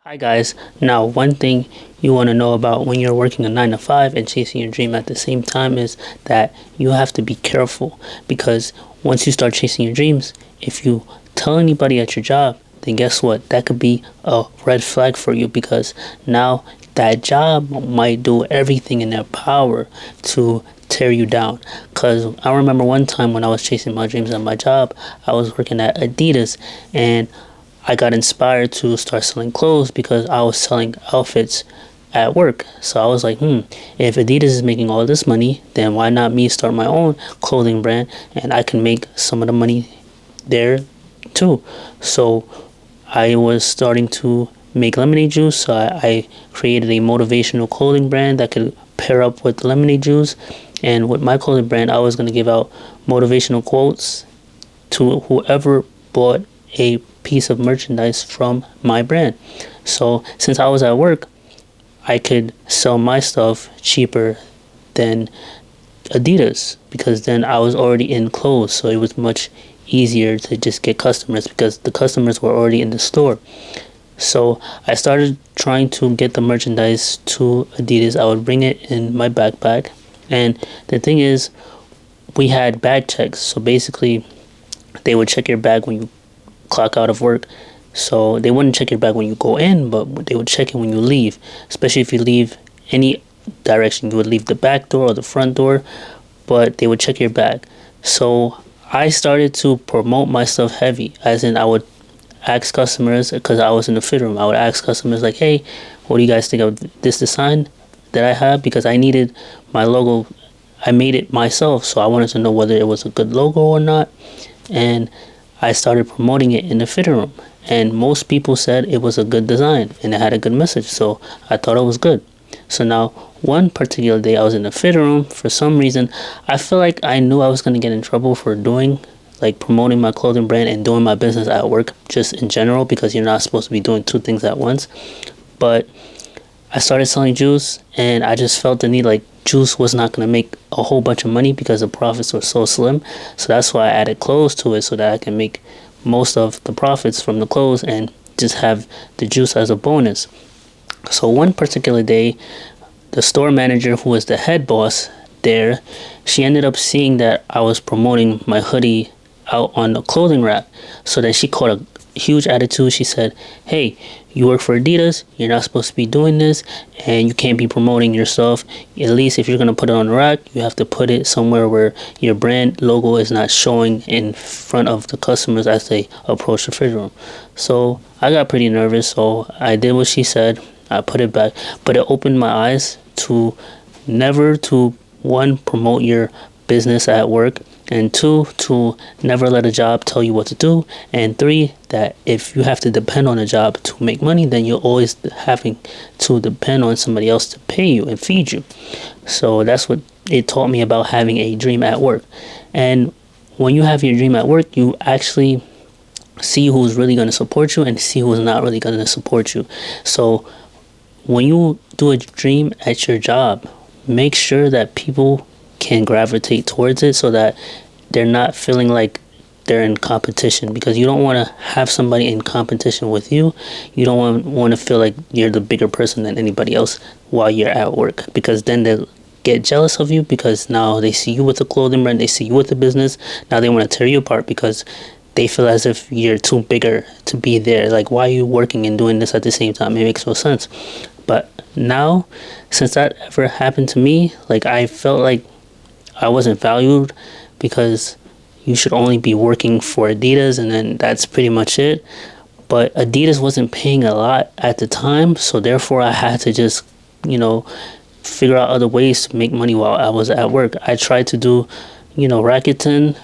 Hi guys. Now, one thing you want to know about when you're working a 9 to 5 and chasing your dream at the same time is that you have to be careful, because once you start chasing your dreams, if you tell anybody at your job, then guess what? That could be a red flag for you, because now that job might do everything in their power to tear you down. Because I remember one time when I was chasing my dreams at my job, I was working at Adidas, and I got inspired to start selling clothes because I was selling outfits at work. So I was like, if Adidas is making all this money, then why not me start my own clothing brand, and I can make some of the money there too. So I was starting to make lemonade juice. So I created a motivational clothing brand that could pair up with lemonade juice. And with my clothing brand, I was going to give out motivational quotes to whoever bought a piece of merchandise from my brand. So since I was at work, I could sell my stuff cheaper than Adidas, because then I was already in clothes, so it was much easier to just get customers because the customers were already in the store. So I started trying to get the merchandise to Adidas. I would bring it in my backpack, and the thing is, we had bag checks. So basically, they would check your bag when you clock out of work. So they wouldn't check your bag when you go in, but they would check it when you leave. Especially if you leave any direction, you would leave the back door or the front door, but they would check your bag. So I started to promote my stuff heavy, as in I would ask customers, because I was in the fit room, I would ask customers like, hey, what do you guys think of this design that I have? Because I needed my logo. I made it myself, so I wanted to know whether it was a good logo or not. And I started promoting it in the fitting room, and most people said it was a good design and it had a good message, so I thought it was good. So now, one particular day I was in the fitting room. For some reason, I feel like I knew I was going to get in trouble for doing, like, promoting my clothing brand and doing my business at work, just in general, because you're not supposed to be doing two things at once. But I started selling juice, and I just felt the need, like, juice was not going to make a whole bunch of money because the profits were so slim. So that's why I added clothes to it, so that I can make most of the profits from the clothes and just have the juice as a bonus. So one particular day, the store manager, who was the head boss there, she ended up seeing that I was promoting my hoodie out on the clothing rack. So then she caught a huge attitude. She said, hey, you work for Adidas, you're not supposed to be doing this, and you can't be promoting yourself. At least if you're going to put it on the rack, you have to put it somewhere where your brand logo is not showing in front of the customers as they approach the fridge room. So I got pretty nervous, so I did what she said. I put it back, but it opened my eyes to never to, one, promote your business at work, and two, to never let a job tell you what to do, and three, that if you have to depend on a job to make money, then you're always having to depend on somebody else to pay you and feed you. So that's what it taught me about having a dream at work. And when you have your dream at work, you actually see who's really going to support you and see who's not really going to support you. So when you do a dream at your job, make sure that people can gravitate towards it, so that they're not feeling like they're in competition, because you don't want to have somebody in competition with you. You don't want to feel like you're the bigger person than anybody else while you're at work, because then they'll get jealous of you, because now they see you with a clothing brand, they see you with a business. Now they want to tear you apart because they feel as if you're too bigger to be there. Like, why are you working and doing this at the same time? It makes no sense. But now, since that ever happened to me, like, I felt like I wasn't valued, because you should only be working for Adidas and then that's pretty much it. But Adidas wasn't paying a lot at the time, so therefore I had to just, figure out other ways to make money while I was at work. I tried to do, Rakuten,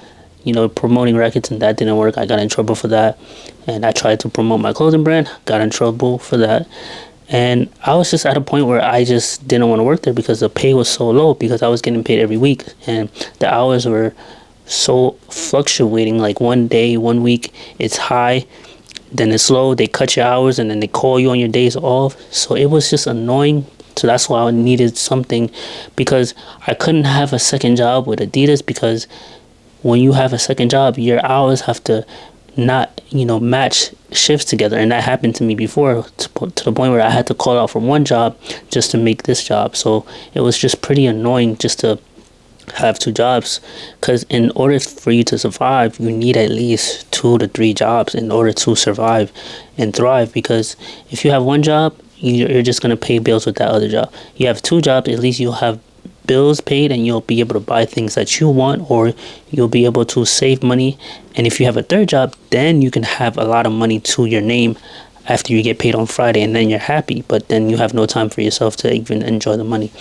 promoting Rakuten. That didn't work. I got in trouble for that. And I tried to promote my clothing brand, got in trouble for that. And I was just at a point where I just didn't want to work there, because the pay was so low, because I was getting paid every week and the hours were so fluctuating. Like, one day, one week it's high, then it's low, they cut your hours, and then they call you on your days off. So it was just annoying. So that's why I needed something, because I couldn't have a second job with Adidas, because when you have a second job, your hours have to not, match shifts together. And that happened to me before, to the point where I had to call out from one job just to make this job. So it was just pretty annoying just to have two jobs, because in order for you to survive, you need at least 2 to 3 jobs in order to survive and thrive. Because if you have one job, you're just going to pay bills with that other job. You have 2 jobs, at least you'll have bills paid and you'll be able to buy things that you want, or you'll be able to save money. And if you have a third job, then you can have a lot of money to your name after you get paid on Friday, and then you're happy, but then you have no time for yourself to even enjoy the money.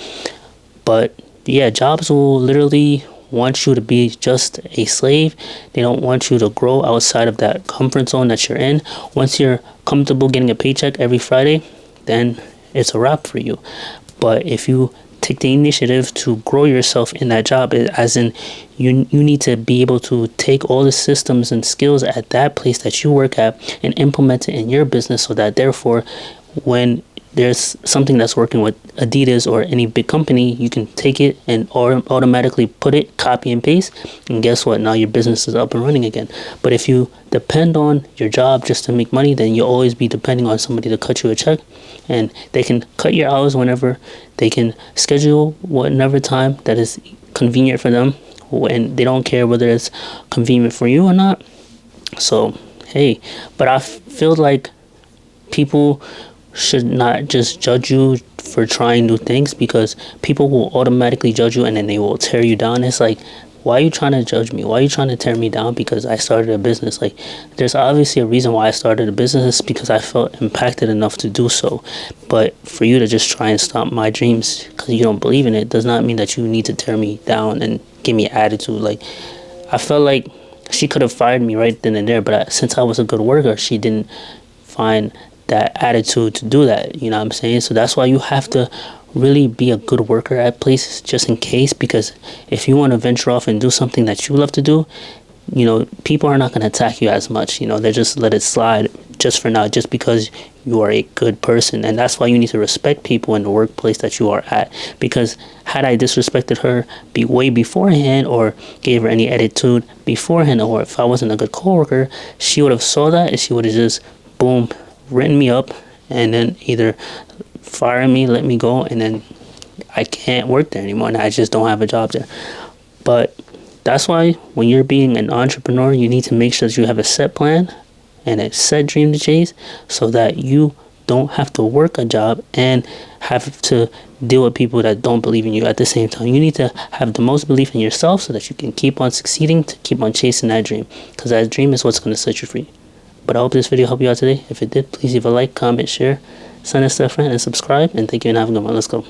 But yeah, jobs will literally want you to be just a slave. They don't want you to grow outside of that comfort zone that you're in. Once you're comfortable getting a paycheck every Friday, then it's a wrap for you. But if you take the initiative to grow yourself in that job, as in you need to be able to take all the systems and skills at that place that you work at and implement it in your business, so that therefore when there's something that's working with Adidas or any big company, you can take it and automatically put it, copy and paste, and guess what? Now your business is up and running again. But if you depend on your job just to make money, then you'll always be depending on somebody to cut you a check, and they can cut your hours whenever, they can schedule whatever time that is convenient for them, and they don't care whether it's convenient for you or not. So hey, but I feel like people should not just judge you for trying new things, because people will automatically judge you and then they will tear you down. It's like, why are you trying to judge me? Why are you trying to tear me down because I started a business? Like, there's obviously a reason why I started a business, because I felt impacted enough to do so. But for you to just try and stop my dreams because you don't believe in it does not mean that you need to tear me down and give me attitude. Like, I felt like she could have fired me right then and there, but since I was a good worker, she didn't find that attitude to do that. You know what I'm saying? So that's why you have to really be a good worker at places, just in case, because if you want to venture off and do something that you love to do, people are not going to attack you as much. They just let it slide just for now, just because you are a good person. And that's why you need to respect people in the workplace that you are at, because had I disrespected her way beforehand, or gave her any attitude beforehand, or if I wasn't a good coworker, she would have saw that and she would have just boom, written me up, and then either fire me, let me go, and then I can't work there anymore and I just don't have a job there. But that's why when you're being an entrepreneur, you need to make sure that you have a set plan and a set dream to chase, so that you don't have to work a job and have to deal with people that don't believe in you at the same time. You need to have the most belief in yourself so that you can keep on succeeding, to keep on chasing that dream, because that dream is what's going to set you free. But I hope this video helped you out today. If it did, please leave a like, comment, share, send us to a friend, and subscribe. And thank you, and have a good one. Let's go.